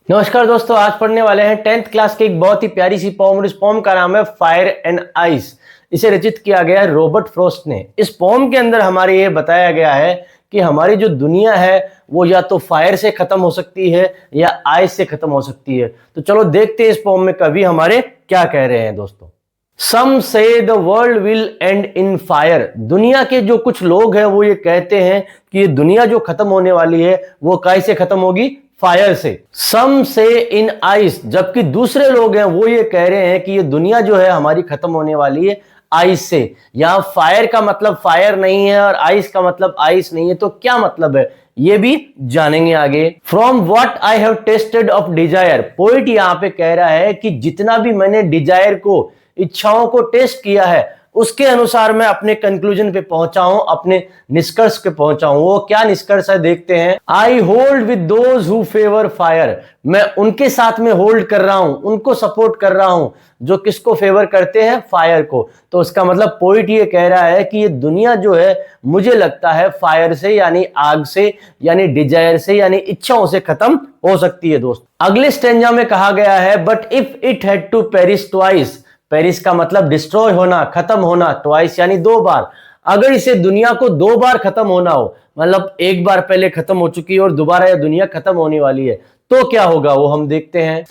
नमस्कार दोस्तों, आज पढ़ने वाले हैं 10th क्लास की एक बहुत ही प्यारी सी पोम और इस पोम का नाम है फायर एंड आइस। इसे रचित किया गया है रॉबर्ट फ्रॉस्ट ने। इस पोम के अंदर हमारे ये बताया गया है कि हमारी जो दुनिया है वो या तो फायर से खत्म हो सकती है या आइस से खत्म हो सकती है। तो चलो देखते हैं इस पोम में कवि हमारे क्या कह रहे हैं दोस्तों। सम से the world will and in fire. दुनिया के जो कुछ लोग हैं वो ये कहते हैं कि ये दुनिया जो खत्म होने वाली है वो काय से खत्म होगी? फायर से। सम से इन आइस, जबकि दूसरे लोग हैं वो ये कह रहे हैं कि ये दुनिया जो है हमारी खत्म होने वाली है आइस से। यहां फायर का मतलब फायर नहीं है और आइस का मतलब आइस नहीं है, तो क्या मतलब है ये भी जानेंगे आगे। From what I have tested of desire, poet यहां पे कह रहा है कि जितना भी मैंने डिजायर को, इच्छाओं को टेस्ट किया है उसके अनुसार मैं अपने कंक्लूजन पे पहुंचा हूं, अपने निष्कर्ष पे पहुंचा हूं। वो क्या निष्कर्ष है देखते हैं। I hold with those who favour fire, मैं उनके साथ में होल्ड कर रहा हूं, उनको सपोर्ट कर रहा हूं जो किसको फेवर करते हैं? फायर को। तो उसका मतलब पोइट ये कह रहा है कि ये दुनिया जो है मुझे लगता है फायर से यानी आग से यानी डिजायर से यानी इच्छाओं से खत्म हो सकती है दोस्त। अगले स्टेंजा में कहा गया है but if it had to perish twice, perish का मतलब डिस्ट्रॉय होना, खत्म होना, ट्वाइस यानी दो बार। अगर इसे दुनिया को दो बार खत्म होना हो, मतलब एक बार पहले खत्म हो चुकी है और दोबारा यह दुनिया खत्म होने वाली है, तो क्या होगा वो हम देखते हैं।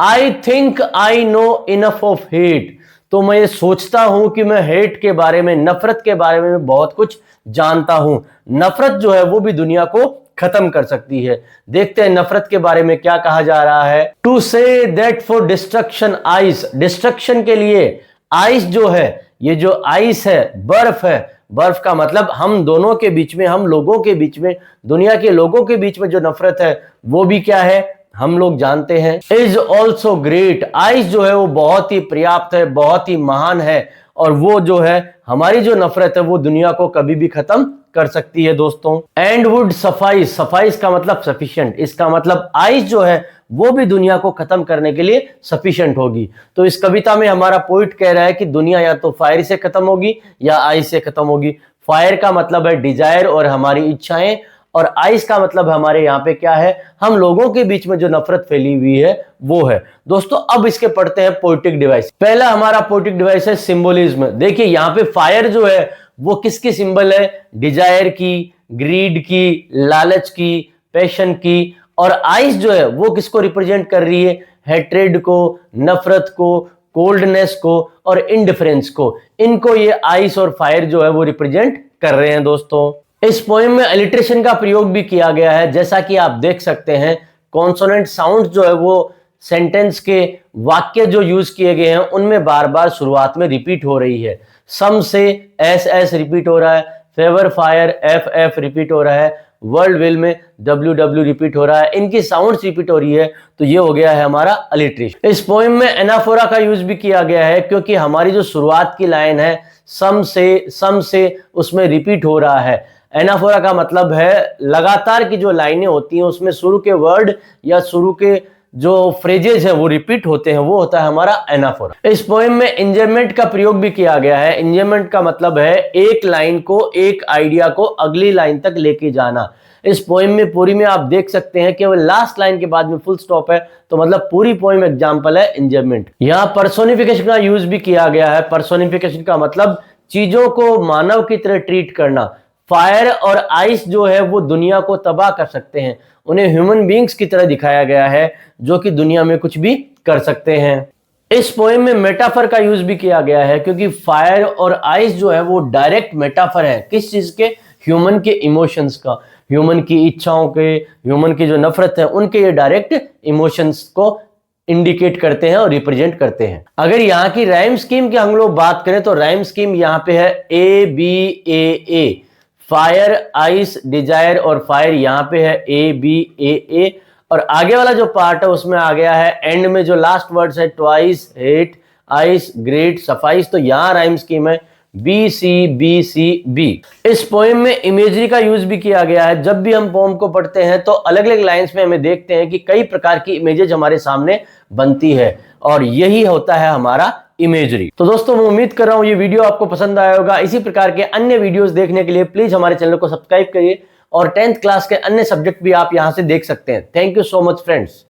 I think I know enough of hate, तो मैं ये सोचता हूं कि मैं हेट के बारे में, नफरत के बारे में बहुत कुछ जानता हूं। नफरत जो है वो भी दुनिया को खत्म कर सकती है। देखते हैं नफरत के बारे में क्या कहा जा रहा है। To say that for destruction ice, destruction के लिए आइस जो है, ये जो आइस है बर्फ है, बर्फ का मतलब हम दोनों के बीच में, हम लोगों के बीच में, दुनिया के लोगों के बीच में जो नफरत है वो भी क्या है हम लोग जानते हैं। इज ऑल्सो ग्रेट, आइस जो है वो बहुत ही पर्याप्त है, बहुत ही महान है और वो जो है हमारी जो नफरत है वो दुनिया को कभी भी खत्म कर सकती है दोस्तों। एंड वुड सफाइस, सफाइस का मतलब सफिशिएंट, इसका मतलब आइस जो है वो भी दुनिया को खत्म करने के लिए सफिशिएंट होगी। तो इस कविता में हमारा पोइट कह रहा है कि दुनिया या तो फायर से खत्म होगी या आइस से खत्म होगी। फायर का मतलब है डिजायर और हमारी इच्छाएं, और आइस का मतलब हमारे यहाँ पे क्या है, हम लोगों के बीच में जो नफरत फैली हुई है वो है दोस्तों। अब इसके पढ़ते हैं पोएटिक डिवाइस। पहला हमारा पोएटिक डिवाइस है सिंबोलिज्म। देखिए यहाँ पे फायर जो है वो किसकी सिंबल है? डिजायर की, ग्रीड की, लालच की, पैशन की। और आइस जो है वो किसको रिप्रेजेंट कर रही है? हेट्रेड को, नफरत को, कोल्डनेस को और इंडिफरेंस को। इनको ये आइस और फायर जो है वो रिप्रेजेंट कर रहे हैं दोस्तों। इस पोएम में अलिट्रेशन का प्रयोग भी किया गया है, जैसा कि आप देख सकते हैं। कॉन्सोनेंट साउंड जो है वो सेंटेंस के, वाक्य जो यूज किए गए हैं उनमें बार बार शुरुआत में रिपीट हो रही है। सम से एस एस रिपीट हो रहा है, favour fire F F repeat हो रहा है, वर्ल्ड विल में डब्ल्यू डब्ल्यू रिपीट हो रहा है, इनकी साउंड्स रिपीट हो रही है। तो ये हो गया है हमारा अलिट्रेशन। इस पोएम में एनाफोरा का यूज भी किया गया है क्योंकि हमारी जो शुरुआत की लाइन है सम से उसमें रिपीट हो रहा है। एनाफोरा का मतलब है लगातार की जो लाइनें होती हैं उसमें शुरू के वर्ड या शुरू के जो फ्रेजेस है वो रिपीट होते हैं, वो होता है हमारा एनाफोरा। इस पोएम में इंजयमेंट का प्रयोग भी किया गया है। इंजयमेंट का मतलब है एक लाइन को, एक आइडिया को अगली लाइन तक लेके जाना। इस पोएम में पूरी में आप देख सकते हैं केवल लास्ट लाइन के बाद में फुल स्टॉप है, तो मतलब पूरी पोएम एग्जांपल है इंजयमेंट। यहाँ पर्सोनिफिकेशन का यूज भी किया गया है। पर्सोनिफिकेशन का मतलब चीजों को मानव की तरह ट्रीट करना। फायर और आइस जो है वो दुनिया को तबाह कर सकते हैं, उन्हें ह्यूमन बींग्स की तरह दिखाया गया है जो कि दुनिया में कुछ भी कर सकते हैं। इस पोएम में मेटाफर का यूज भी किया गया है क्योंकि फायर और आइस जो है वो डायरेक्ट मेटाफर है। किस चीज के? ह्यूमन के इमोशंस का, ह्यूमन की इच्छाओं के, ह्यूमन की जो नफरत है उनके ये डायरेक्ट इमोशंस को इंडिकेट करते हैं और रिप्रेजेंट करते हैं। अगर यहाँ की राइम स्कीम की हम लोग बात करें तो राइम स्कीम यहाँ पे है A B A. Fire, ice, desire और फायर यहाँ पे है ए बी ए। और आगे वाला जो पार्ट है उसमें आ गया है एंड में जो लास्ट वर्ड्स है twice, hate, ice, great, suffice. तो यहाँ राइम स्कीम है बी सी बी। इस पोएम में इमेजरी का यूज भी किया गया है। जब भी हम पोएम को पढ़ते हैं तो अलग अलग लाइंस में हमें देखते हैं कि कई प्रकार की इमेजेस हमारे सामने बनती है और यही होता है हमारा इमेजरी। तो दोस्तों मैं उम्मीद कर रहा हूं ये वीडियो आपको पसंद आया होगा। इसी प्रकार के अन्य वीडियोस देखने के लिए प्लीज हमारे चैनल को सब्सक्राइब करिए और 10th क्लास के अन्य सब्जेक्ट भी आप यहां से देख सकते हैं। Thank you so much friends.